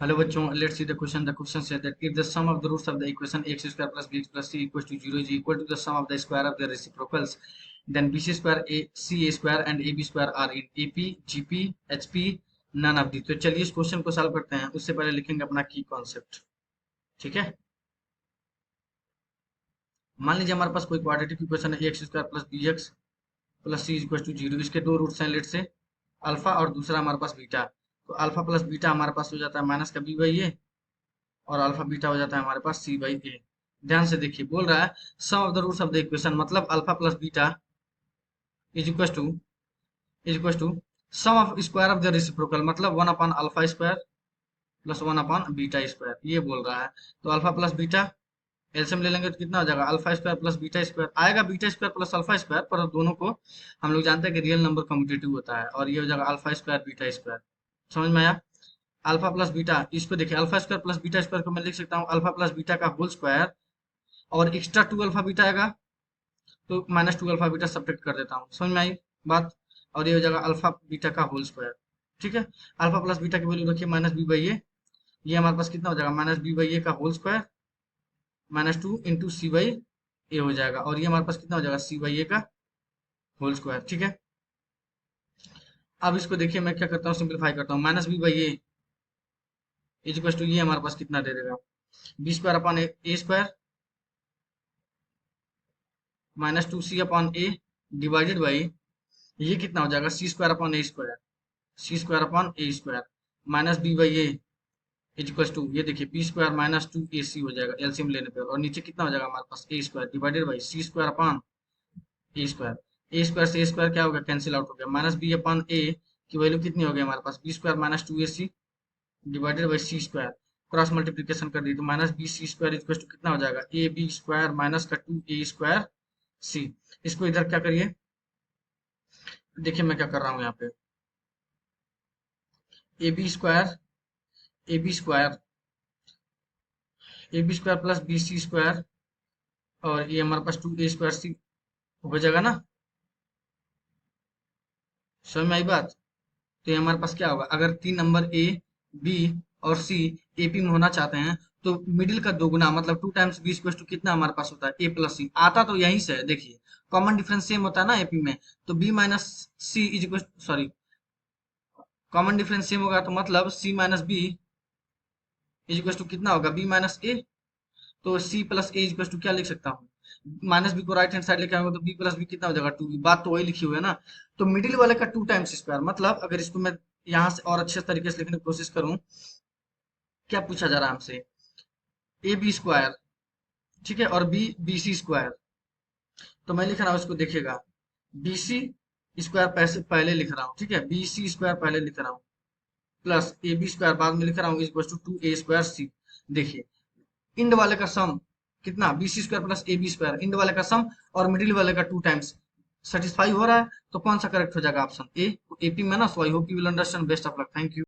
Hello बच्चों, let's see the question. The question said that if the sum of the roots of the equation x square plus bx plus c equals to 0 is equal to the sum of the square of their reciprocals, then bc square a ca square and ab square are in ap gp hp none of the. तो चलिए इस question को solve करते हैं। उससे पहले लिखेंगे अपना की कॉन्सेप्ट। ठीक है, मान लीजिए हमारे पास कोई क्वाड्रेटिक इक्वेशन है x square plus b x plus c equal to 0। इसके दो रूट्स हैं, लेट से अल्फा और दूसरा हमारे पास बीटा। तो अल्फा प्लस बीटा हमारे पास हो जाता है माइनस का बी बाई ए, और अल्फा बीटा हो जाता है हमारे पास सी बाई ए। ध्यान से देखिए, बोल रहा है sum of the roots of the equation, मतलब alpha plus beta is equal to sum of square of the reciprocal, मतलब one upon alpha square plus one upon beta square, ये बोल रहा है। तो अल्फा प्लस बीटा एलसीएम ले लेंगे तो कितना हो जाएगा, alpha square plus beta square आएगा, beta square plus alpha square, पर दोनों को हम लोग जानते हैं कि रियल नंबर कम्यूटेटिव होता है, और ये हो जाएगा अल्फा स्क्वायर बीटा स्क्वायर। समझ में आया? अल्फा प्लस बीटा, इसको देखिए alpha square plus beta square को मैं लिख सकता हूँ अल्फा प्लस बीटा का होल स्क्वायर, और एक्स्ट्रा 2 अल्फा बीटा आएगा तो माइनस 2 अल्फा बीटा सब्ट्रैक्ट कर देता हूँ। समझ में आई बात? और ये हो जाएगा अल्फा बीटा का होल स्क्वायर। ठीक है, अल्फा प्लस बीटा की वैल्यू रखिए माइनस बी बाई ए, ये हमारे पास कितना हो जाएगा माइनस बी बाई ए का whole square minus 2 into c by a हो जाएगा, और ये हमारे पास कितना हो जाएगा सी बाई ए का होल स्क्वायर। ठीक है, अब इसको देखिए मैं क्या करता हूँ, सिंप्लीफाई करता हूँ। Minus b by a is equal to ये हमारे पास कितना दे देगा, b square upon a square minus 2 c upon a divided by ये कितना हो जाएगा c square upon a square, c square upon a square minus b by a is equal to ये देखिए बी स्क्वायर माइनस 2ac हो जाएगा LCM लेने पर, और नीचे कितना हो जाएगा हमारे पास a square divided by c square upon a square. A square से ए स्क्वायर क्या हो गया, कैंसिल आउट हो गया। माइनस बी अपॉन ए की वैल्यू कितनी हो गई हमारे पास, b square minus 2ac divided by c square, cross multiplication कर दी तो minus b c square equal to कितना हो जाएगा ए बी स्क्वायर माइनस का 2a स्क्वायर सी। इसको इधर क्या करिए, देखिए मैं क्या कर रहा हूँ यहाँ पे, a b square a b square a b square plus b c square, और ये हमारे पास 2a स्क्वायर सी हो जाएगा ना। समझ में आई बात? तो ये हमारे पास क्या होगा, अगर तीन नंबर ए बी और सी एपी में होना चाहते हैं तो मिडिल का दोगुना मतलब 2 टाइम्स बी स्क्वायर टू कितना हमारे पास होता है ए प्लस सी, आता तो यहीं से है। देखिए कॉमन डिफरेंस सेम होता है ना एपी में, तो b minus c is equal, sorry, common difference same होगा तो मतलब c minus b is equal to कितना होगा बी माइनस ए। तो c plus a equal to क्या लिख सकता हूँ, माइनस बी को राइट हैंड साइड लेके आऊंगा तो बी प्लस बी कितना हो जाएगा 2, बात तो वही लिखी हुई है ना। तो मिडिल वाले का 2 टाइम्स स्क्वायर, मतलब अगर इसको मैं यहाँ से और अच्छे तरीके से लिखने की कोशिश करूँ, क्या पूछा जा रहा है हमसे, ए बी स्क्वायर, ठीक है, और बी बी सी स्क्वायर। तो मैं लिख रहा हूँ इसको, देखिएगा बी सी स्क्वायर पैसे पहले लिख रहा हूँ, ठीक है, बी सी स्क्वायर पहले लिख रहा हूँ, प्लस ए बी स्क्वायर बाद में लिख रहा हूँ इक्वल टू 2a स्क्वायर सी। देखिए इंड वाले का सम कितना, b c square plus a b square, end वाले का सम और मिडिल वाले का 2 टाइम्स सेटिस्फाई हो रहा है, तो कौन सा करेक्ट हो जाएगा, ऑप्शन ए। एपी में ना, so I hope you will understand. Best of luck, thank you.